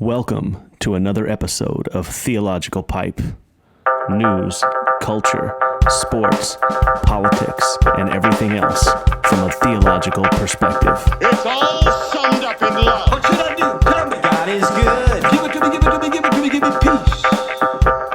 Welcome to another episode of Theological Pipe. News, culture, sports, politics, and everything else from a theological perspective. It's all summed up in love. What should I do? Tell me. God is good. Give it to me, give it to me, give it to me, give me peace.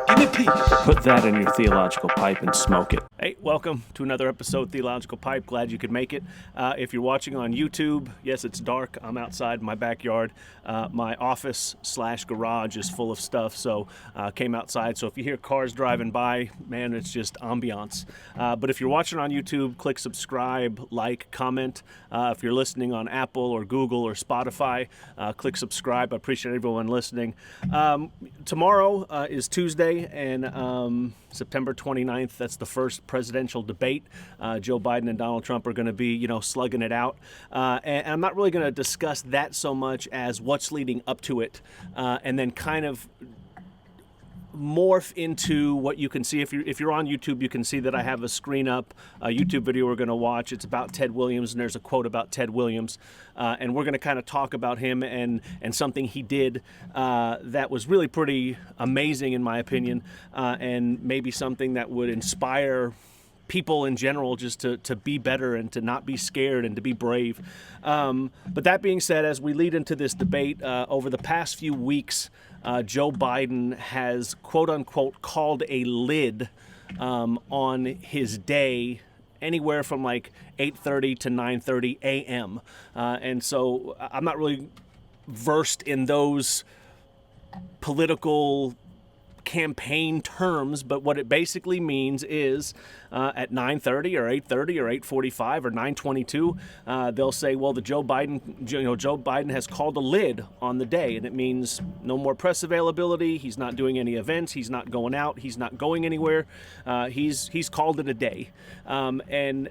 Give me peace. Put that in your theological pipe and smoke it. Hey, welcome to another episode of Theological Pipe. Glad you could make it. If you're watching on YouTube, yes, it's dark. I'm outside in my backyard. My office/garage is full of stuff, so came outside. So if you hear cars driving by, man, it's just ambiance. But if you're watching on YouTube, click subscribe, like, comment. If you're listening on Apple or Google or Spotify, click subscribe. I appreciate everyone listening. Tomorrow is Tuesday, and September 29th, that's the first presidential debate. Joe Biden and Donald Trump are going to be, slugging it out. And I'm not really going to discuss that so much as what's leading up to it, and then kind of morph into what you can see. If you're on YouTube, you can see that I have a screen up, a YouTube video we're going to watch. It's about Ted Williams, and there's a quote about Ted Williams. And we're going to kind of talk about him and something he did that was really pretty amazing in my opinion, and maybe something that would inspire people in general just to be better and to not be scared and to be brave. But that being said, as we lead into this debate, over the past few weeks, Joe Biden has, quote unquote, called a lid on his day, anywhere from like 8:30 to 9:30 a.m. And so I'm not really versed in those political campaign terms, but what it basically means is at 9:30 or 8:30 or 8:45 or 9:22, they'll say, well, Joe Biden has called a lid on the day, and it means no more press availability. He's not doing any events. He's not going out. He's not going anywhere. He's called it a day, and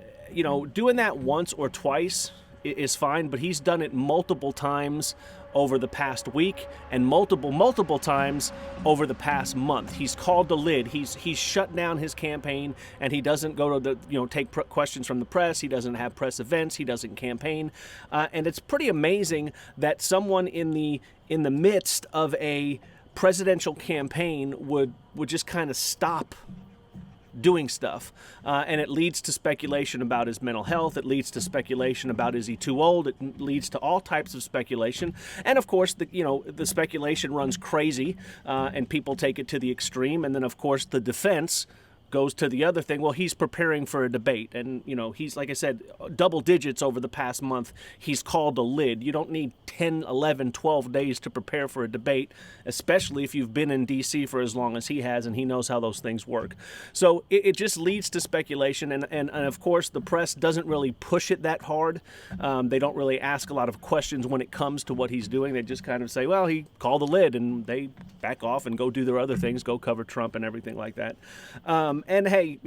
doing that once or twice is fine, but he's done it multiple times over the past week and multiple times over the past month. He's called the lid. He's shut down his campaign, and he doesn't go to take questions from the press. He doesn't have press events. He doesn't campaign, and it's pretty amazing that someone in the midst of a presidential campaign would just kind of stop doing stuff, and it leads to speculation about his mental health. It leads to speculation about, is he too old? It leads to all types of speculation, and of course the speculation runs crazy, and people take it to the extreme, and then of course the defense goes to the other thing. Well, he's preparing for a debate, and he's, like I said, double digits over the past month. He's called a lid. You don't need 10, 11, 12 days to prepare for a debate, especially if you've been in D.C. for as long as he has, and he knows how those things work. So it just leads to speculation, and of course the press doesn't really push it that hard. They don't really ask a lot of questions when it comes to what he's doing. They just kind of say, well, he called a lid, and they back off and go do their other things, go cover Trump and everything like that. And hey,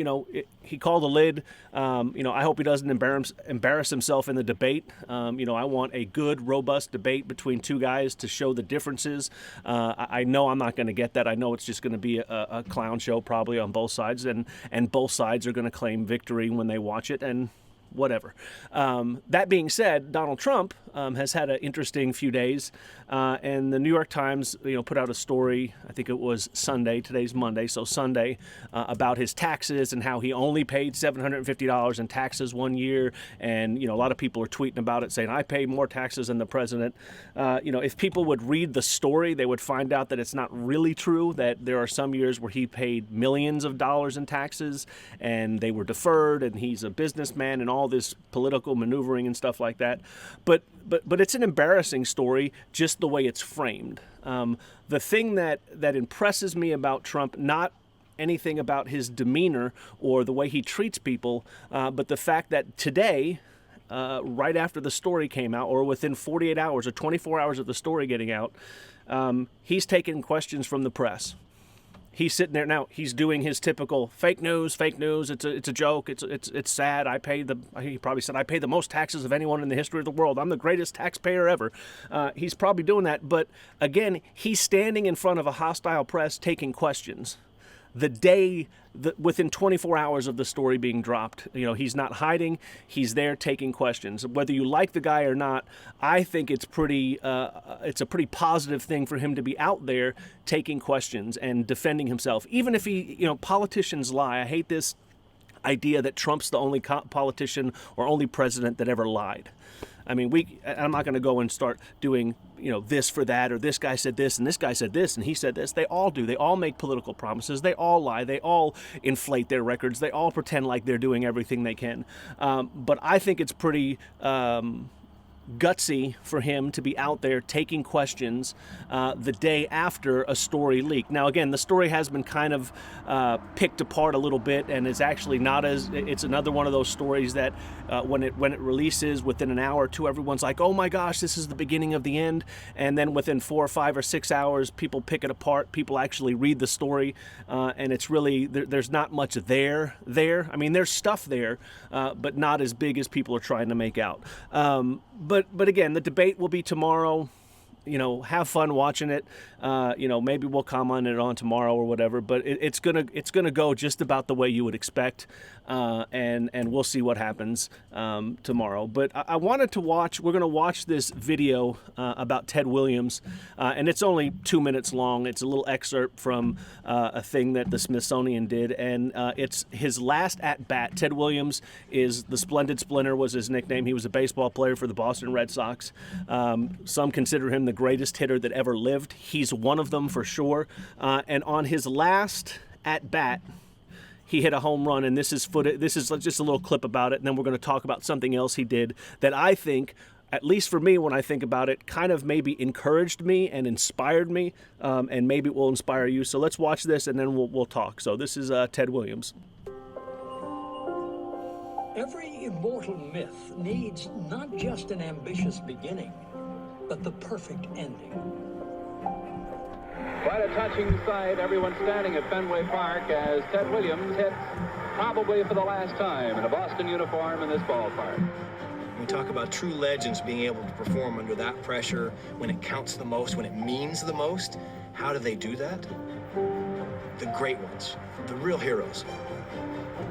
he called a lid. I hope he doesn't embarrass himself in the debate. I want a good, robust debate between two guys to show the differences. I know I'm not going to get that. I know it's just going to be a clown show probably on both sides, and both sides are going to claim victory when they watch it, and whatever. That being said, Donald Trump has had an interesting few days, and the New York Times, put out a story. I think it was Sunday. Today's Monday, so Sunday, about his taxes and how he only paid $750 in taxes one year. And a lot of people are tweeting about it, saying I pay more taxes than the president. If people would read the story, they would find out that it's not really true. That there are some years where he paid millions of dollars in taxes, and they were deferred, and he's a businessman, and all this political maneuvering and stuff like that. But it's an embarrassing story just the way it's framed. The thing that impresses me about Trump, not anything about his demeanor or the way he treats people, but the fact that today, right after the story came out, or within 48 hours or 24 hours of the story getting out, he's taking questions from the press. He's sitting there now. He's doing his typical fake news. It's a joke. It's sad. He probably said, I pay the most taxes of anyone in the history of the world. I'm the greatest taxpayer ever. He's probably doing that. But again, he's standing in front of a hostile press taking questions. the day, within 24 hours of the story being dropped. He's not hiding. He's there taking questions. Whether you like the guy or not, I think it's a pretty positive thing for him to be out there taking questions and defending himself. Even if politicians lie. I hate this idea that Trump's the only politician or only president that ever lied. I mean, I'm not going to go and start doing, this for that, or this guy said this, and this guy said this, and he said this. They all do. They all make political promises. They all lie. They all inflate their records. They all pretend like they're doing everything they can. But I think it's pretty gutsy for him to be out there taking questions the day after a story leaked. Now, again, the story has been kind of picked apart a little bit, and it's actually not it's another one of those stories that when it releases within an hour or two, everyone's like, oh my gosh, this is the beginning of the end. And then within 4 or 5 or 6 hours, people pick it apart. People actually read the story, and it's really, there's not much there. I mean, there's stuff there, but not as big as people are trying to make out. But again, the debate will be tomorrow. Have fun watching it. Maybe we'll comment it on tomorrow or whatever. But it's gonna go just about the way you would expect, and we'll see what happens tomorrow. But I wanted to watch. We're gonna watch this video about Ted Williams, and it's only 2 minutes long. It's a little excerpt from a thing that the Smithsonian did, and it's his last at bat. Ted Williams is the Splendid Splinter, was his nickname. He was a baseball player for the Boston Red Sox. Some consider him the greatest hitter that ever lived. He's one of them for sure. And on his last at bat, he hit a home run, and this is footage. This is just a little clip about it, and then we're going to talk about something else he did that I think, at least for me, when I think about it, kind of maybe encouraged me and inspired me, and maybe it will inspire you. So let's watch this, and then we'll talk. So this is Ted Williams. Every immortal myth needs not just an ambitious beginning, but the perfect ending. Quite a touching sight. Everyone standing at Fenway Park as Ted Williams hits, probably for the last time, in a Boston uniform in this ballpark. We talk about true legends being able to perform under that pressure when it counts the most, when it means the most. How do they do that? The great ones, the real heroes.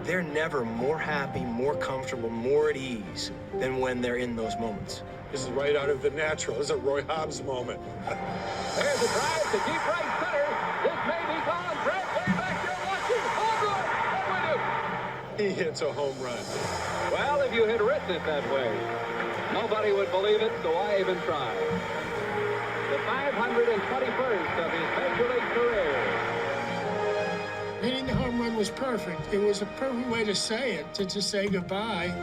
They're never more happy, more comfortable, more at ease than when they're in those moments. This is right out of The Natural. This is a Roy Hobbs moment. There's a drive to deep right center. This may be gone. Brett way back there watching. Home run. What do we do? He hits a home run. Well, if you had written it that way, nobody would believe it, so I even tried. The 521st of his Major League career. Hitting the home run was perfect. It was a perfect way to say it, to say goodbye.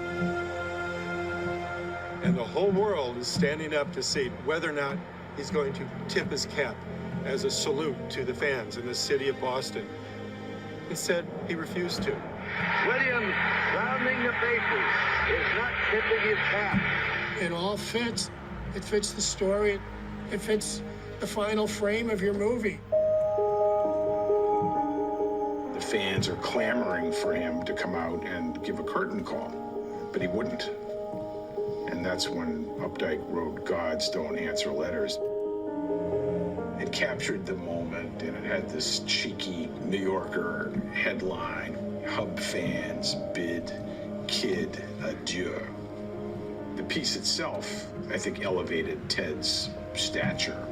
And the whole world is standing up to see whether or not he's going to tip his cap as a salute to the fans in the city of Boston. Instead, he refused to. Williams, rounding the bases, is not tipping his cap. It all fits. It fits the story. It fits the final frame of your movie. The fans are clamoring for him to come out and give a curtain call, but he wouldn't. And that's when Updike wrote "Gods Don't Answer Letters." It captured the moment, and it had this cheeky New Yorker headline: "Hub fans bid Kid adieu." The piece itself, I think, elevated Ted's stature.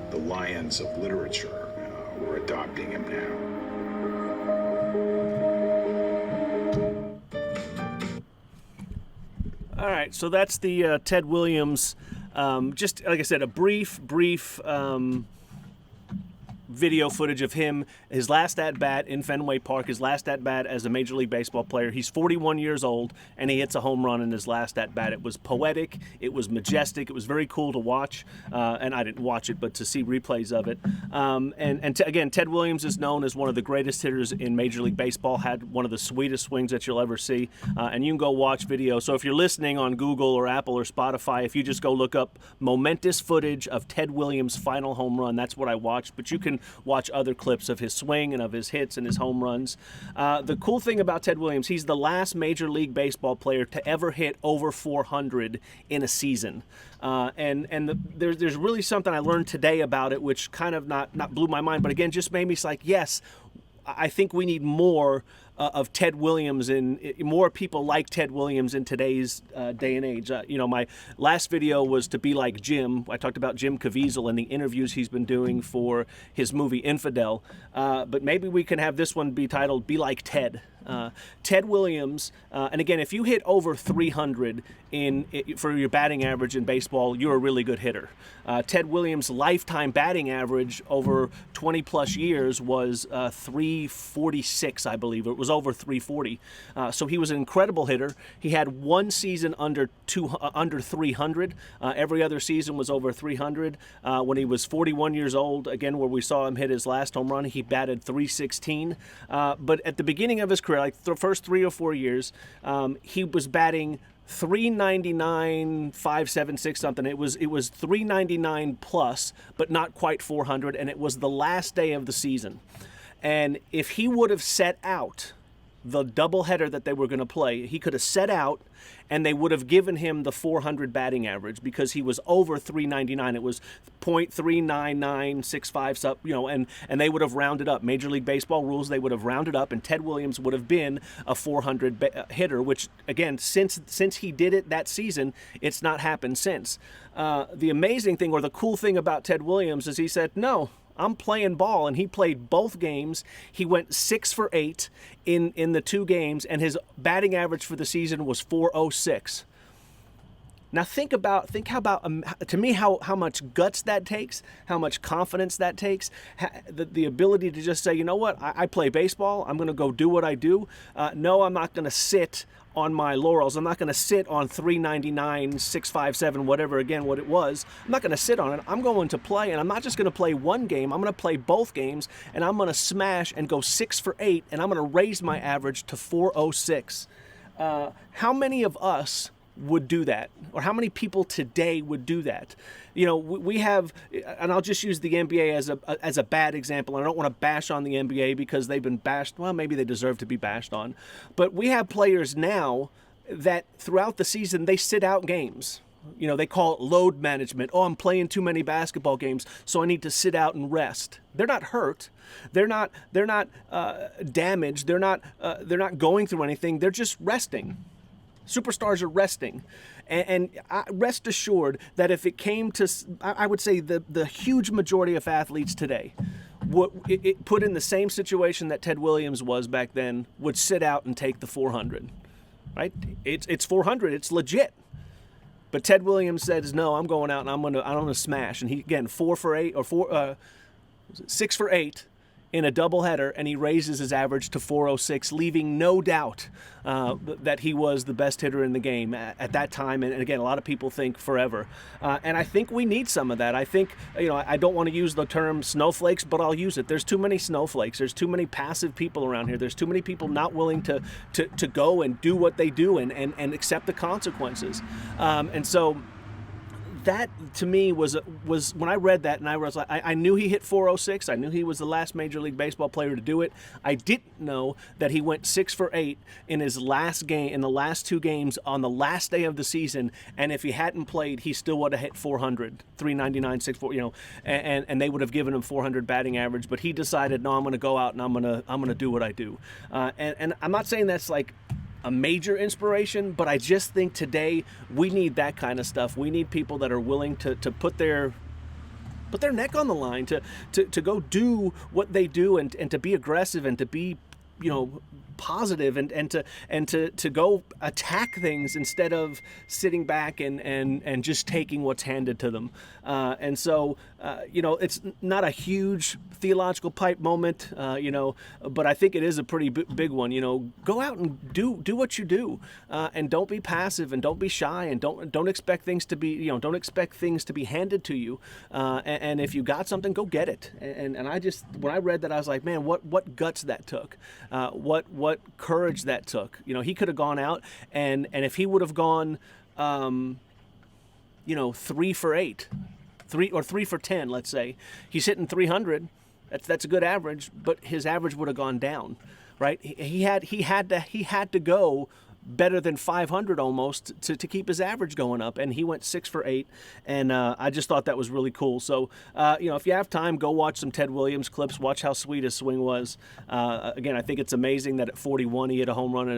The lions of literature were adopting him now. All right, so that's the Ted Williams, just like I said, a brief video footage of him, his last at-bat in Fenway Park, his last at-bat as a Major League Baseball player. He's 41 years old, and he hits a home run in his last at-bat. It was poetic. It was majestic. It was very cool to watch, and I didn't watch it, but to see replays of it. Again, Ted Williams is known as one of the greatest hitters in Major League Baseball, had one of the sweetest swings that you'll ever see, and you can go watch video. So if you're listening on Google or Apple or Spotify, if you just go look up momentous footage of Ted Williams' final home run, that's what I watched, but you can watch other clips of his swing and of his hits and his home runs. The cool thing about Ted Williams, he's the last Major League Baseball player to ever hit over 400 in a season. There's really something I learned today about it, which kind of not blew my mind, but again, just made me like, yes, I think we need more of Ted Williams and more people like Ted Williams in today's day and age. My last video was to be like Jim. I talked about Jim Caviezel and the interviews he's been doing for his movie Infidel. But maybe we can have this one be titled "Be Like Ted." Ted Williams, and again, if you hit over 300 for your batting average in baseball, you're a really good hitter. Ted Williams' lifetime batting average over 20 plus years was 346, I believe. It was over 340. So he was an incredible hitter. He had one season under 300. Every other season was over 300. When he was 41 years old, again, where we saw him hit his last home run, he batted 316. But at the beginning of his career, like the first 3 or 4 years, he was batting 399, 576 something. It was 399 plus, but not quite 400, and it was the last day of the season. And if he would have set out the doubleheader that they were going to play, he could have set out and they would have given him the 400 batting average because he was over 399. It was .39965, and they would have rounded up. Major League Baseball rules, they would have rounded up, and Ted Williams would have been a 400 hitter, which, again, since he did it that season, it's not happened since. The amazing thing, or the cool thing about Ted Williams is he said, no, I'm playing ball, and he played both games. He went 6 for 8 in the 2 games, and his batting average for the season was .406. Now think how much guts that takes, how much confidence that takes, the ability to just say, you know what, I play baseball, I'm going to go do what I do. No, I'm not going to sit on my laurels. I'm not going to sit on 399, 657, whatever, again, what it was. I'm not going to sit on it. I'm going to play, and I'm not just going to play one game. I'm going to play both games, and I'm going to smash and go 6 for 8, and I'm going to raise my average to 406. How many of us would do that, or how many people today would do that? We have, and I'll just use the NBA as a bad example. I don't want to bash on the NBA because they've been bashed. Well, maybe they deserve to be bashed on, but we have players now that throughout the season they sit out games. They call it load management. Oh, I'm playing too many basketball games, so I need to sit out and rest. They're not hurt. They're not damaged. They're not going through anything. They're just resting. Superstars are resting. And rest assured that if it came to, I would say the huge majority of athletes today, it put in the same situation that Ted Williams was back then, would sit out and take the 400, right? It's 400. It's legit. But Ted Williams says, no, I'm going out and I'm gonna smash. And he, again, 6 for 8 in a doubleheader, and he raises his average to 406, leaving no doubt that he was the best hitter in the game at that time. And again, a lot of people think forever. And I think we need some of that. I think, I don't want to use the term snowflakes, but I'll use it. There's too many snowflakes. There's too many passive people around here. There's too many people not willing to go and do what they do and accept the consequences. And so that to me was when I read that, and I was like, I knew he hit 406. I knew he was the last Major League Baseball player to do it. I didn't know that he went 6 for 8 in his last game, in the last 2 games on the last day of the season. And if he hadn't played, he still would have hit 400, 399, 64, and they would have given him 400 batting average. But he decided, no, I'm going to go out and I'm going to do what I do. And I'm not saying that's like a major inspiration, but I just think today we need that kind of stuff. We need people that are willing to put their neck on the line, to go do what they do and to be aggressive and to be, positive and to go attack things instead of sitting back and just taking what's handed to them. And so, it's not a huge theological pipe moment, but I think it is a pretty big one. Go out and do what you do, and don't be passive and don't be shy and don't expect things to be, don't expect things to be handed to you. And if you got something, go get it. And I just, when I read that, I was like, man, what guts that took, what courage that took. He could have gone out and if he would have gone, 3 for 8, 3 for 10, let's say, he's hitting 300. That's a good average, but his average would have gone down, right? He had to go better than 500 almost to keep his average going up, and he went 6 for 8, and I just thought that was really cool. So if you have time, go watch some Ted Williams clips, watch how sweet his swing was. Again, I think it's amazing that at 41 he hit a home run in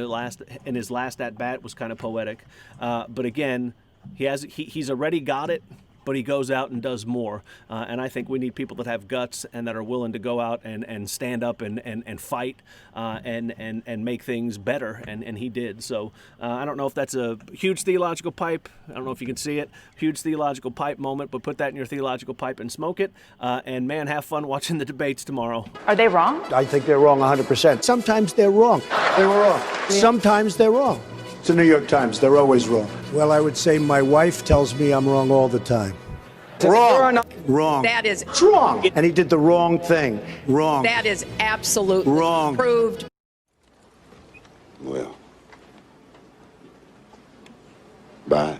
his last at bat. Was kind of poetic, but again, he's already got it, but he goes out and does more. And I think we need people that have guts and that are willing to go out and stand up and fight and make things better. And he did. So I don't know if that's a huge theological pipe. I don't know if you can see it. Huge theological pipe moment, but put that in your theological pipe and smoke it. And man, have fun watching the debates tomorrow. Are they wrong? I think they're wrong 100%. Sometimes they're wrong. They were wrong. Sometimes they're wrong. It's the New York Times. They're always wrong. Well, I would say my wife tells me I'm wrong all the time. Wrong. Wrong. That is wrong. And he did the wrong thing. Wrong. That is absolutely wrong. Proved. Well, bye.